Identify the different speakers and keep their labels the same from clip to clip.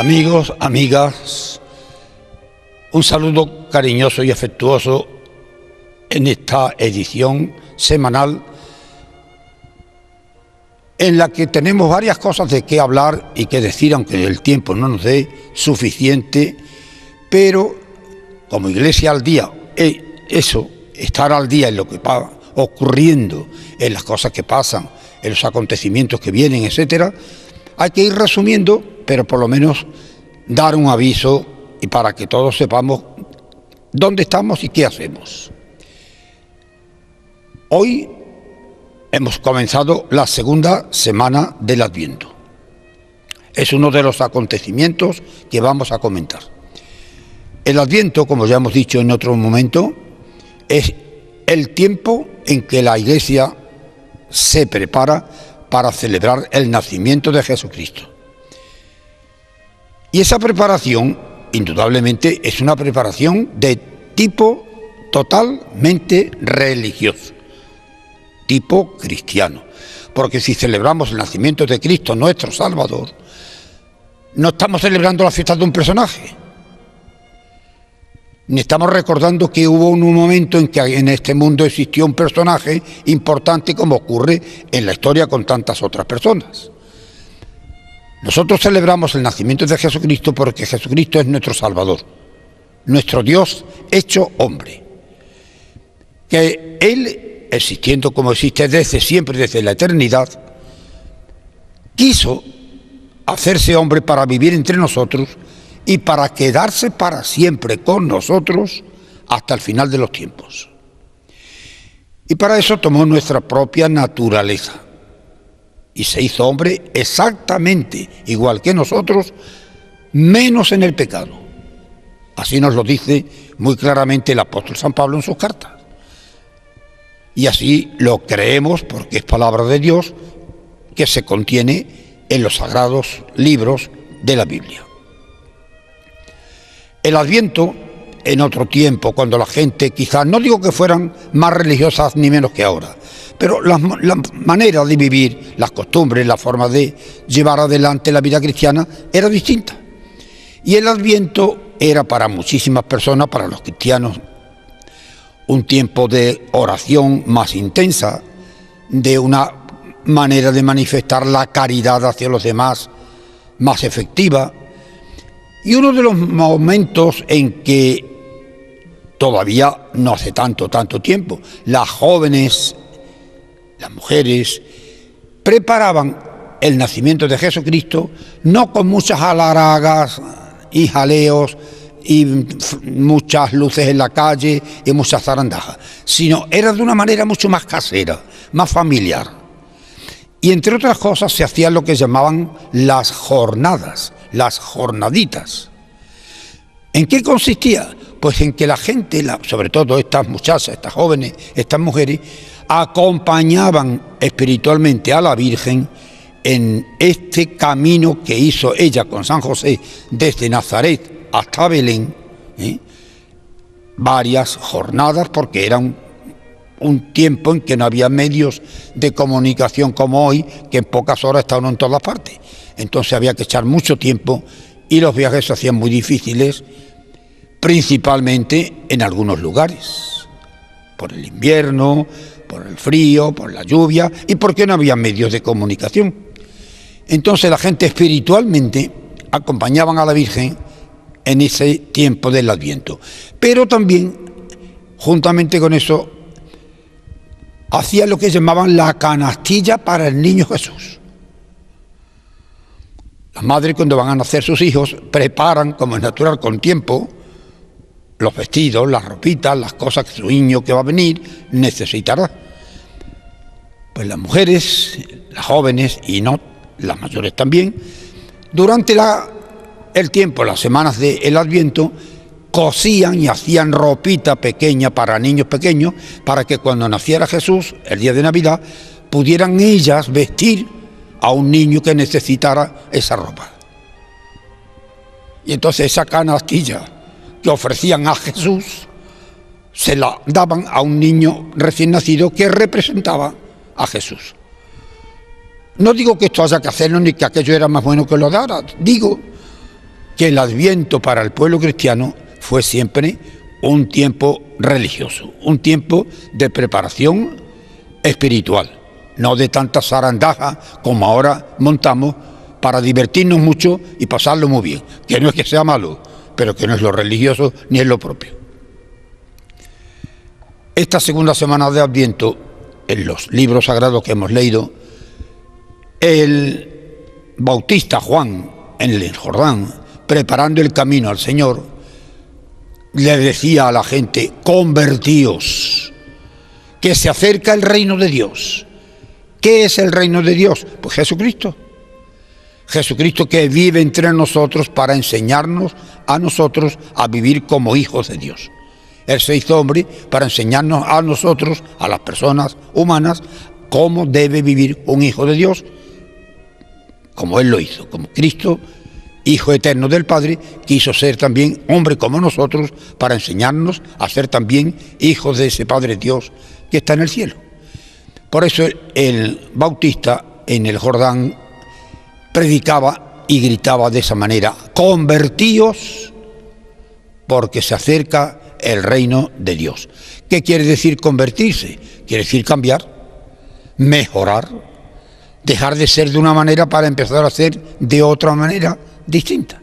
Speaker 1: Amigos, amigas, un saludo cariñoso y afectuoso en esta edición semanal en la que tenemos varias cosas de qué hablar y que decir, aunque el tiempo no nos dé suficiente, pero como Iglesia al día, estar al día en lo que va ocurriendo, en las cosas que pasan, en los acontecimientos que vienen, etcétera, hay que ir resumiendo, pero por lo menos dar un aviso y para que todos sepamos dónde estamos y qué hacemos. Hoy hemos comenzado la segunda semana del Adviento. Es uno de los acontecimientos que vamos a comentar. El Adviento, como ya hemos dicho en otro momento, es el tiempo en que la Iglesia se prepara para celebrar el nacimiento de Jesucristo. Y esa preparación, indudablemente, es una preparación de tipo totalmente religioso, tipo cristiano. Porque si celebramos el nacimiento de Cristo, nuestro Salvador, no estamos celebrando la fiesta de un personaje, ni estamos recordando que hubo un momento en que en este mundo existió un personaje importante, como ocurre en la historia con tantas otras personas. Nosotros celebramos el nacimiento de Jesucristo porque Jesucristo es nuestro Salvador, nuestro Dios hecho hombre, que Él, existiendo como existe desde siempre, desde la eternidad, quiso hacerse hombre para vivir entre nosotros y para quedarse para siempre con nosotros hasta el final de los tiempos. Y para eso tomó nuestra propia naturaleza y se hizo hombre exactamente igual que nosotros, menos en el pecado. Así nos lo dice muy claramente el apóstol San Pablo en sus cartas. Y así lo creemos porque es palabra de Dios que se contiene en los sagrados libros de la Biblia. El Adviento, en otro tiempo, cuando la gente quizás, no digo que fueran más religiosas ni menos que ahora, pero la manera de vivir, las costumbres, la forma de llevar adelante la vida cristiana era distinta. Y el Adviento era para muchísimas personas, para los cristianos, un tiempo de oración más intensa, de una manera de manifestar la caridad hacia los demás más efectiva. Y uno de los momentos en que todavía no hace tanto tiempo, las jóvenes, las mujeres, preparaban el nacimiento de Jesucristo no con muchas alaragas y jaleos y muchas luces en la calle y muchas zarandajas, sino era de una manera mucho más casera, más familiar. Y entre otras cosas se hacían lo que llamaban las jornadas, las jornaditas. ¿En qué consistía? Pues en que la gente, sobre todo estas muchachas, estas jóvenes, estas mujeres, acompañaban espiritualmente a la Virgen en este camino que hizo ella con San José desde Nazaret hasta Belén, varias jornadas, porque eran un tiempo en que no había medios de comunicación como hoy, que en pocas horas está uno en todas partes. Entonces había que echar mucho tiempo y los viajes se hacían muy difíciles, principalmente en algunos lugares, por el invierno, por el frío, por la lluvia y porque no había medios de comunicación. Entonces la gente espiritualmente acompañaban a la Virgen en ese tiempo del Adviento, pero también, juntamente con eso, hacía lo que llamaban la canastilla para el niño Jesús. Las madres, cuando van a nacer sus hijos, preparan, como es natural, con tiempo, los vestidos, las ropitas, las cosas que su niño que va a venir necesitará. Pues las mujeres, las jóvenes y no las mayores también, durante el tiempo, las semanas del Adviento, cosían y hacían ropita pequeña para niños pequeños, para que cuando naciera Jesús, el día de Navidad, pudieran ellas vestir a un niño que necesitara esa ropa. Y entonces esa canastilla que ofrecían a Jesús, se la daban a un niño recién nacido que representaba a Jesús. No digo que esto haya que hacerlo ni que aquello era más bueno que lo de ahora, digo que el Adviento para el pueblo cristiano fue siempre un tiempo religioso, un tiempo de preparación espiritual, no de tanta zarandaja como ahora montamos para divertirnos mucho y pasarlo muy bien, que no es que sea malo, pero que no es lo religioso ni es lo propio. Esta segunda semana de Adviento, en los libros sagrados que hemos leído, el Bautista Juan en el Jordán, preparando el camino al Señor, le decía a la gente: convertíos, que se acerca el reino de Dios. ¿Qué es el reino de Dios? Pues Jesucristo. Jesucristo, que vive entre nosotros para enseñarnos a nosotros a vivir como hijos de Dios. Él se hizo hombre para enseñarnos a nosotros, a las personas humanas, cómo debe vivir un hijo de Dios, como Él lo hizo, como Cristo, Hijo eterno del Padre, quiso ser también hombre como nosotros para enseñarnos a ser también hijos de ese Padre Dios que está en el cielo. Por eso el Bautista en el Jordán predicaba y gritaba de esa manera: convertíos, porque se acerca el reino de Dios. ¿Qué quiere decir convertirse? Quiere decir cambiar, mejorar, dejar de ser de una manera para empezar a ser de otra manera distinta.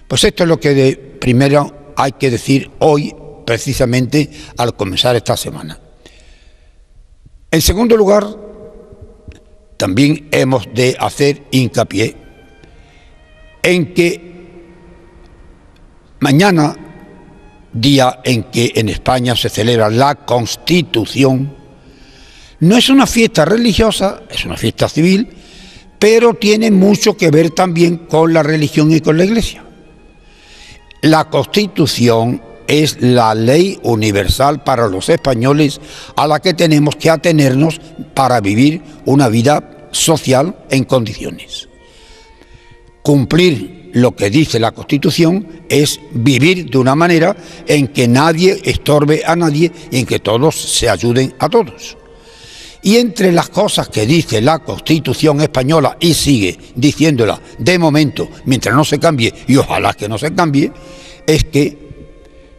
Speaker 1: Pues esto es lo que primero hay que decir hoy, precisamente al comenzar esta semana. En segundo lugar, también hemos de hacer hincapié en que mañana, día en que en España se celebra la Constitución, no es una fiesta religiosa, es una fiesta civil, pero tiene mucho que ver también con la religión y con la Iglesia. La Constitución es la ley universal para los españoles a la que tenemos que atenernos para vivir una vida social en condiciones. Cumplir lo que dice la Constitución es vivir de una manera en que nadie estorbe a nadie y en que todos se ayuden a todos. Y entre las cosas que dice la Constitución española, y sigue diciéndola de momento, mientras no se cambie, y ojalá que no se cambie, es que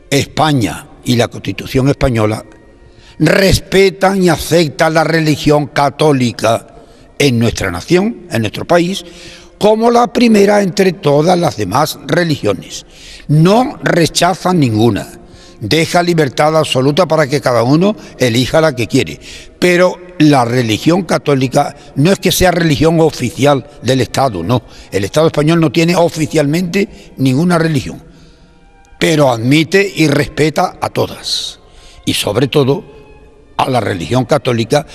Speaker 1: España y la Constitución española respetan y aceptan la religión católica en nuestra nación, en nuestro país, como la primera entre todas las demás religiones. No rechazan ninguna, deja libertad absoluta para que cada uno elija la que quiere, pero la religión católica no es que sea religión oficial del Estado, no. El Estado español no tiene oficialmente ninguna religión, pero admite y respeta a todas, y sobre todo a la religión católica.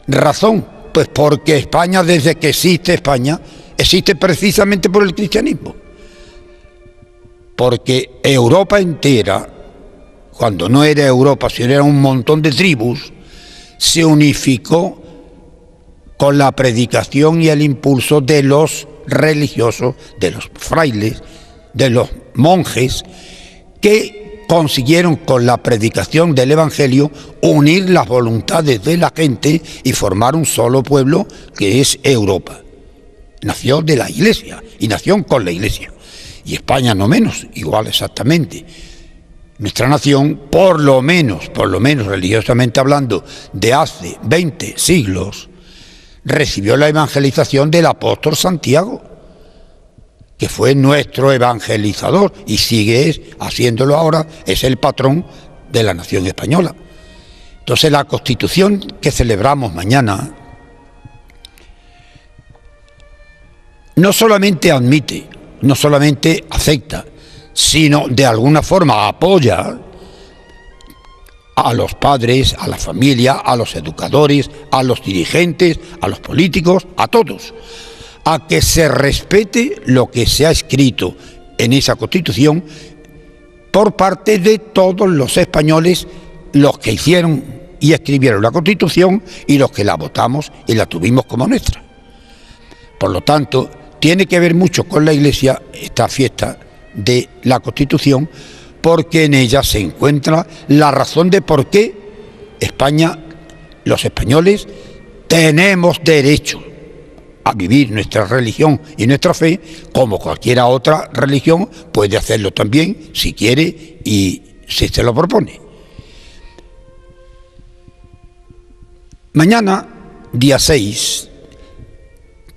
Speaker 1: ¿Razón? Pues porque España, desde que existe España, existe precisamente por el cristianismo. Porque Europa entera, cuando no era Europa, sino era un montón de tribus, se unificó con la predicación y el impulso de los religiosos, de los frailes, de los monjes, que consiguieron con la predicación del Evangelio unir las voluntades de la gente y formar un solo pueblo que es Europa. Nació de la Iglesia y nació con la Iglesia. Y España no menos, igual exactamente. Nuestra nación, por lo menos religiosamente hablando, de hace 20 siglos, recibió la evangelización del apóstol Santiago, que fue nuestro evangelizador y sigue haciéndolo ahora, es el patrón de la nación española. Entonces la Constitución que celebramos mañana no solamente admite, no solamente acepta, sino de alguna forma apoya a los padres, a la familia, a los educadores, a los dirigentes, a los políticos, a todos, a que se respete lo que se ha escrito en esa Constitución por parte de todos los españoles, los que hicieron y escribieron la Constitución y los que la votamos y la tuvimos como nuestra. Por lo tanto, tiene que ver mucho con la Iglesia esta fiesta de la Constitución, porque en ella se encuentra la razón de por qué España, los españoles, tenemos derecho a vivir nuestra religión y nuestra fe, como cualquiera otra religión puede hacerlo también si quiere y si se lo propone. Mañana, día 6,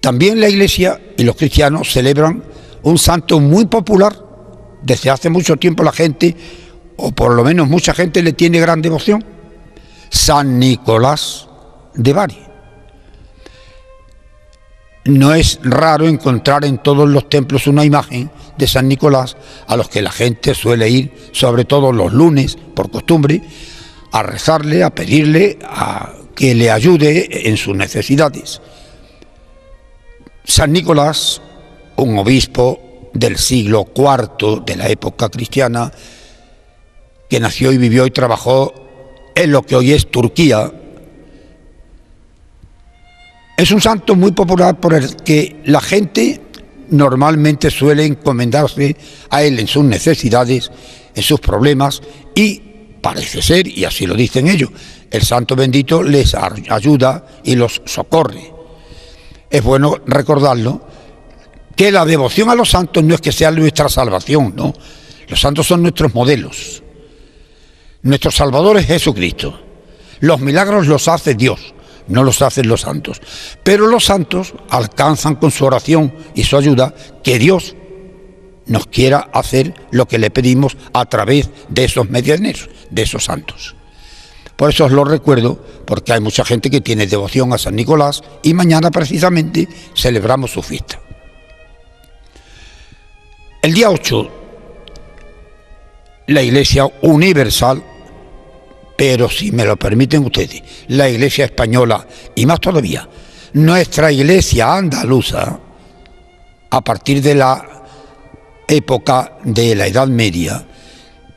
Speaker 1: también la Iglesia y los cristianos celebran un santo muy popular. Desde hace mucho tiempo la gente, o por lo menos mucha gente, le tiene gran devoción: San Nicolás de Bari. No es raro encontrar en todos los templos una imagen de San Nicolás, a los que la gente suele ir, sobre todo los lunes, por costumbre, a rezarle, a pedirle a que le ayude en sus necesidades. San Nicolás, un obispo del siglo IV de la época cristiana, que nació y vivió y trabajó en lo que hoy es Turquía, es un santo muy popular por el que la gente normalmente suele encomendarse a él en sus necesidades, en sus problemas, y parece ser, y así lo dicen ellos, el santo bendito les ayuda y los socorre. Es bueno recordarlo, que la devoción a los santos no es que sea nuestra salvación, no. Los santos son nuestros modelos. Nuestro Salvador es Jesucristo. Los milagros los hace Dios, no los hacen los santos. Pero los santos alcanzan con su oración y su ayuda que Dios nos quiera hacer lo que le pedimos a través de esos medianeros, de esos santos. Por eso os lo recuerdo, porque hay mucha gente que tiene devoción a San Nicolás y mañana precisamente celebramos su fiesta. El día 8, la Iglesia Universal, pero si me lo permiten ustedes, la Iglesia Española y más todavía, nuestra Iglesia andaluza, a partir de la época de la Edad Media,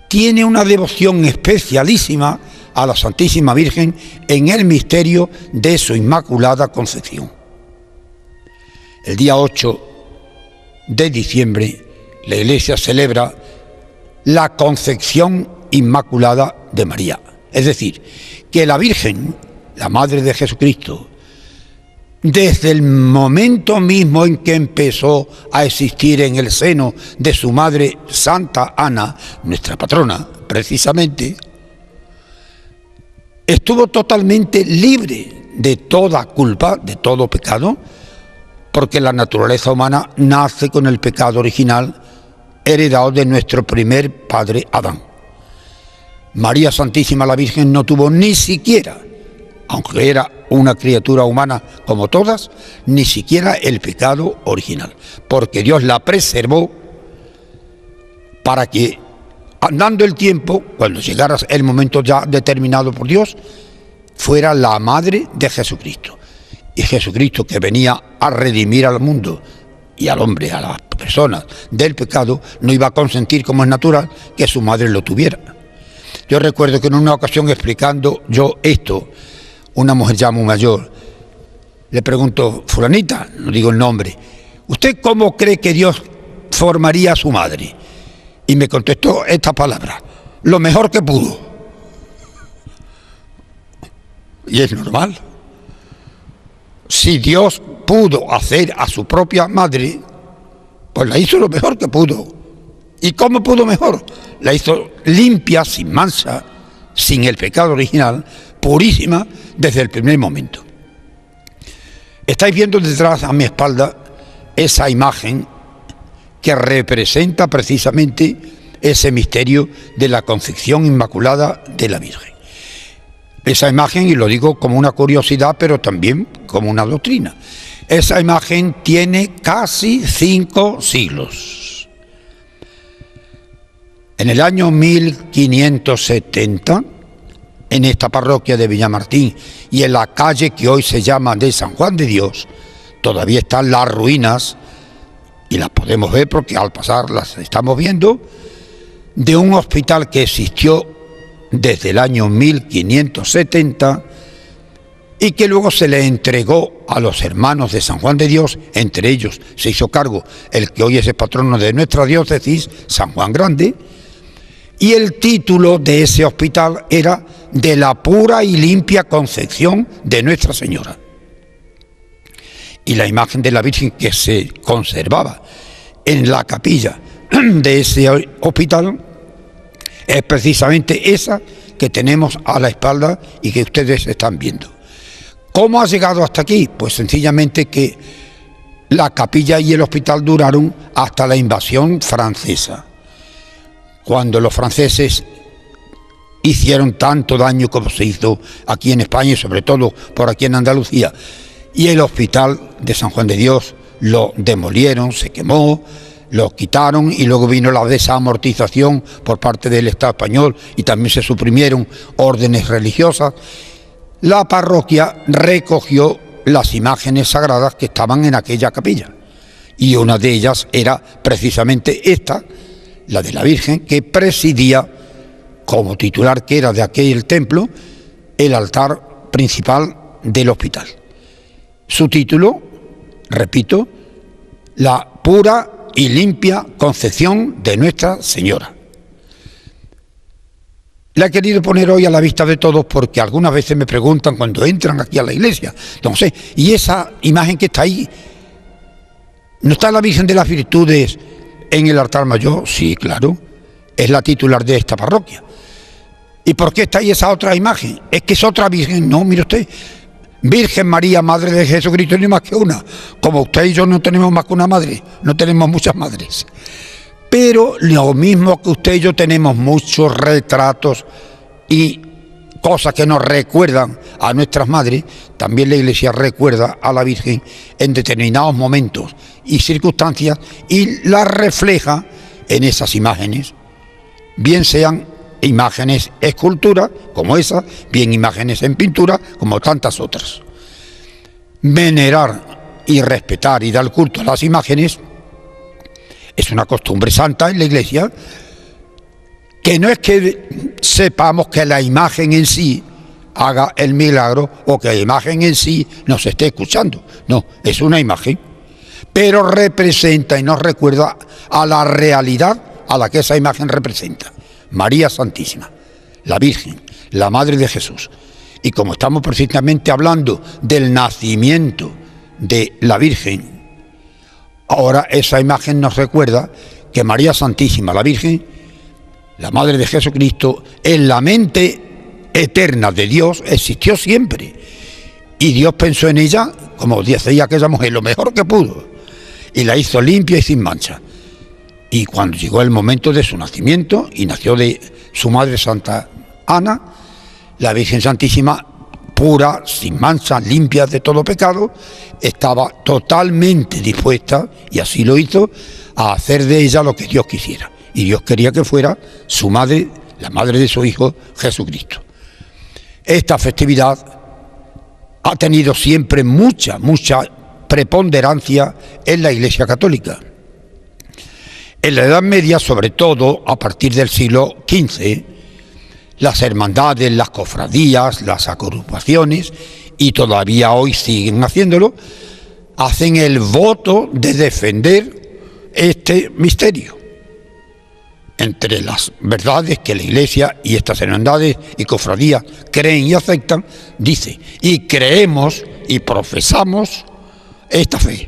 Speaker 1: tiene una devoción especialísima a la Santísima Virgen en el misterio de su Inmaculada Concepción. El día 8 de diciembre, la Iglesia celebra la Concepción Inmaculada de María. Es decir, que la Virgen, la Madre de Jesucristo, desde el momento mismo en que empezó a existir en el seno de su madre Santa Ana, nuestra patrona, precisamente, estuvo totalmente libre de toda culpa, de todo pecado, porque la naturaleza humana nace con el pecado original heredado de nuestro primer padre Adán. María Santísima, la Virgen, no tuvo ni siquiera, aunque era una criatura humana como todas, ni siquiera el pecado original, porque Dios la preservó para que, andando el tiempo, cuando llegara el momento ya determinado por Dios, fuera la madre de Jesucristo. Y Jesucristo, que venía a redimir al mundo y al hombre, a las personas del pecado, no iba a consentir, como es natural, que su madre lo tuviera. Yo recuerdo que en una ocasión, explicando yo esto, una mujer ya muy mayor, le pregunto: fulanita, no digo el nombre, ¿usted cómo cree que Dios formaría a su madre? Y me contestó esta palabra: lo mejor que pudo. Y es normal. Si Dios pudo hacer a su propia madre, pues la hizo lo mejor que pudo. ¿Y cómo pudo mejor? La hizo limpia, sin mancha, sin el pecado original, purísima desde el primer momento. Estáis viendo detrás a mi espalda esa imagen que representa precisamente ese misterio de la Concepción Inmaculada de la Virgen. Esa imagen, y lo digo como una curiosidad, pero también como una doctrina, esa imagen tiene casi 5 siglos. En el año 1570, en esta parroquia de Villamartín y en la calle que hoy se llama de San Juan de Dios, todavía están las ruinas, y las podemos ver porque al pasar las estamos viendo, de un hospital que existió desde el año 1570 y que luego se le entregó a los hermanos de San Juan de Dios. Entre ellos se hizo cargo el que hoy es el patrono de nuestra diócesis, San Juan Grande, y el título de ese hospital era de la pura y limpia Concepción de Nuestra Señora. y la imagen de la Virgen que se conservaba en la capilla de ese hospital es precisamente esa que tenemos a la espalda y que ustedes están viendo. ¿Cómo ha llegado hasta aquí? Pues sencillamente que la capilla y el hospital duraron hasta la invasión francesa. Cuando los franceses hicieron tanto daño como se hizo aquí en España y sobre todo por aquí en Andalucía, y el hospital de San Juan de Dios lo demolieron, se quemó, lo quitaron y luego vino la desamortización por parte del Estado español y también se suprimieron órdenes religiosas. La parroquia recogió las imágenes sagradas que estaban en aquella capilla y una de ellas era precisamente esta, la de la Virgen, que presidía como titular que era de aquel templo el altar principal del hospital. Su título, repito, la pura y limpia concepción de Nuestra Señora. La he querido poner hoy a la vista de todos porque algunas veces me preguntan cuando entran aquí a la iglesia, entonces, ¿y esa imagen que está ahí? ¿No está la Virgen de las Virtudes en el altar mayor? Sí, claro, es la titular de esta parroquia. ¿Y por qué está ahí esa otra imagen? ¿Es que es otra Virgen? No, mire usted, Virgen María, Madre de Jesucristo, ni más que una. Como usted y yo no tenemos más que una madre, no tenemos muchas madres. Pero lo mismo que usted y yo tenemos muchos retratos y cosas que nos recuerdan a nuestras madres, también la Iglesia recuerda a la Virgen en determinados momentos y circunstancias y la refleja en esas imágenes, bien sean imágenes escultura como esa, bien imágenes en pintura como tantas otras. Venerar y respetar y dar culto a las imágenes es una costumbre santa en la Iglesia, que no es que sepamos que la imagen en sí haga el milagro o que la imagen en sí nos esté escuchando, no, es una imagen, pero representa y nos recuerda a la realidad a la que esa imagen representa. María Santísima, la Virgen, la Madre de Jesús. Y como estamos precisamente hablando del nacimiento de la Virgen, ahora esa imagen nos recuerda que María Santísima, la Virgen, la Madre de Jesucristo, en la mente eterna de Dios existió siempre. Y Dios pensó en ella, como decía aquella mujer, lo mejor que pudo. Y la hizo limpia y sin mancha. Y cuando llegó el momento de su nacimiento y nació de su madre Santa Ana, la Virgen Santísima, pura, sin mancha, limpia de todo pecado, estaba totalmente dispuesta, y así lo hizo, a hacer de ella lo que Dios quisiera. Y Dios quería que fuera su madre, la madre de su Hijo Jesucristo. Esta festividad ha tenido siempre mucha preponderancia en la Iglesia Católica. En la Edad Media, sobre todo a partir del siglo XV, las hermandades, las cofradías, las agrupaciones, y todavía hoy siguen haciéndolo, hacen el voto de defender este misterio. Entre las verdades que la Iglesia y estas hermandades y cofradías creen y aceptan, dice, y creemos y profesamos esta fe,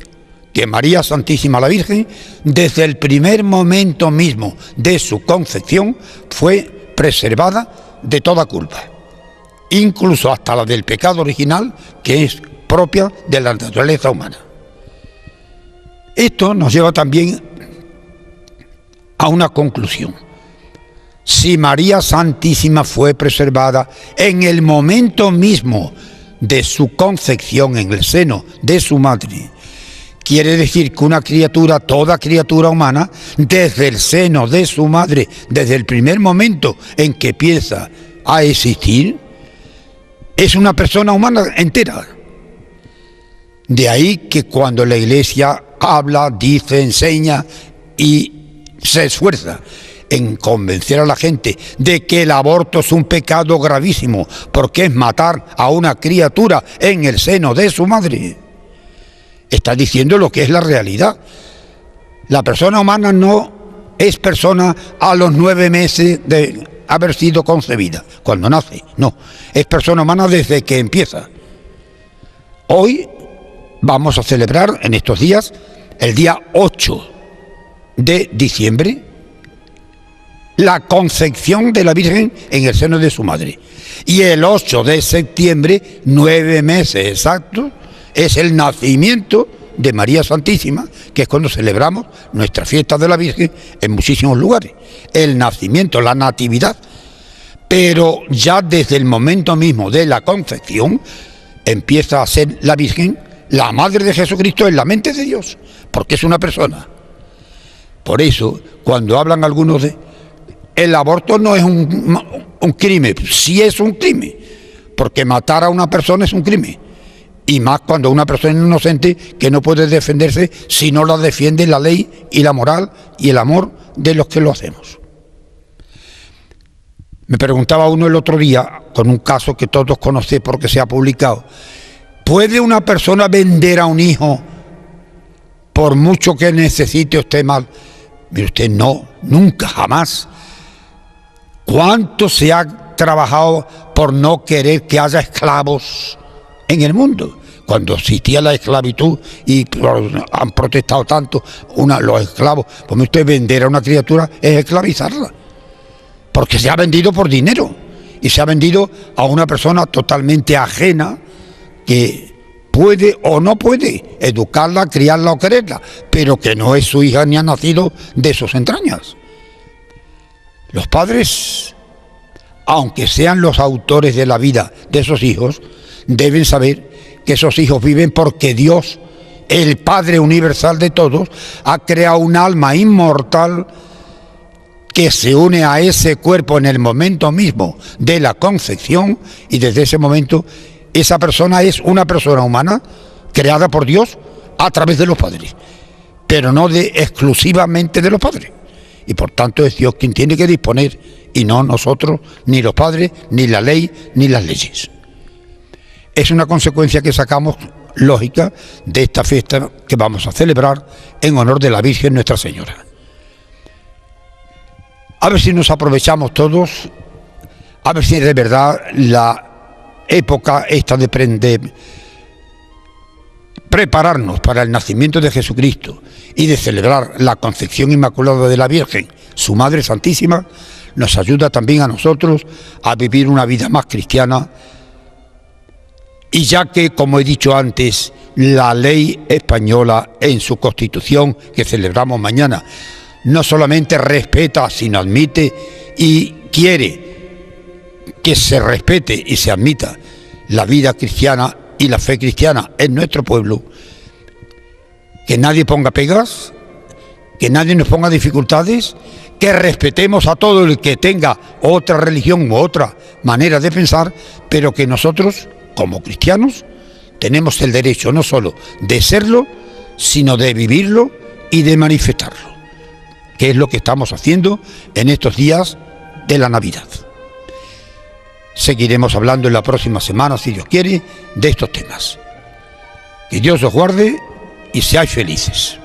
Speaker 1: que María Santísima la Virgen, desde el primer momento mismo de su concepción, fue preservada de toda culpa, incluso hasta la del pecado original, que es propia de la naturaleza humana. Esto nos lleva también a una conclusión. Si María Santísima fue preservada en el momento mismo de su concepción en el seno de su madre, quiere decir que una criatura, toda criatura humana, desde el seno de su madre, desde el primer momento en que empieza a existir, es una persona humana entera. De ahí que cuando la Iglesia habla, dice, enseña y se esfuerza en convencer a la gente de que el aborto es un pecado gravísimo, porque es matar a una criatura en el seno de su madre, está diciendo lo que es la realidad. La persona humana no es persona a los 9 meses de haber sido concebida, cuando nace, no, es persona humana desde que empieza. Hoy vamos a celebrar en estos días, el día 8 de diciembre, la concepción de la Virgen en el seno de su madre. Y el 8 de septiembre, 9 meses exactos, es el nacimiento de María Santísima, que es cuando celebramos nuestra fiesta de la Virgen en muchísimos lugares. El nacimiento, la natividad. Pero ya desde el momento mismo de la concepción empieza a ser la Virgen la madre de Jesucristo en la mente de Dios, porque es una persona. Por eso, cuando hablan algunos de el aborto no es un crimen, sí es un crimen, porque matar a una persona es un crimen, y más cuando una persona es inocente que no puede defenderse si no la defiende la ley y la moral y el amor de los que lo hacemos. Me preguntaba uno el otro día, con un caso que todos conocéis porque se ha publicado, ¿puede una persona vender a un hijo por mucho que necesite usted más? Mire usted, no, nunca, jamás. ¿Cuánto se ha trabajado por no querer que haya esclavos en el mundo? Cuando existía la esclavitud y han protestado tanto los esclavos, pues usted vender a una criatura es esclavizarla, porque se ha vendido por dinero y se ha vendido a una persona totalmente ajena que puede o no puede educarla, criarla o quererla, pero que no es su hija ni ha nacido de sus entrañas. Los padres, aunque sean los autores de la vida de esos hijos, deben saber que esos hijos viven porque Dios, el Padre universal de todos, ha creado un alma inmortal que se une a ese cuerpo en el momento mismo de la concepción, y desde ese momento esa persona es una persona humana creada por Dios a través de los padres, pero no exclusivamente de los padres. Y por tanto es Dios quien tiene que disponer, y no nosotros, ni los padres, ni la ley, ni las leyes. Es una consecuencia que sacamos lógica de esta fiesta que vamos a celebrar en honor de la Virgen Nuestra Señora. A ver si nos aprovechamos todos, a ver si de verdad la época esta de prepararnos para el nacimiento de Jesucristo y de celebrar la concepción inmaculada de la Virgen, su Madre Santísima, nos ayuda también a nosotros a vivir una vida más cristiana. Y ya que, como he dicho antes, la ley española en su Constitución, que celebramos mañana, no solamente respeta, sino admite y quiere que se respete y se admita la vida cristiana y la fe cristiana en nuestro pueblo, que nadie ponga pegas, que nadie nos ponga dificultades, que respetemos a todo el que tenga otra religión u otra manera de pensar, pero que nosotros, como cristianos, tenemos el derecho no solo de serlo, sino de vivirlo y de manifestarlo, que es lo que estamos haciendo en estos días de la Navidad. Seguiremos hablando en la próxima semana, si Dios quiere, de estos temas. Que Dios os guarde y seáis felices.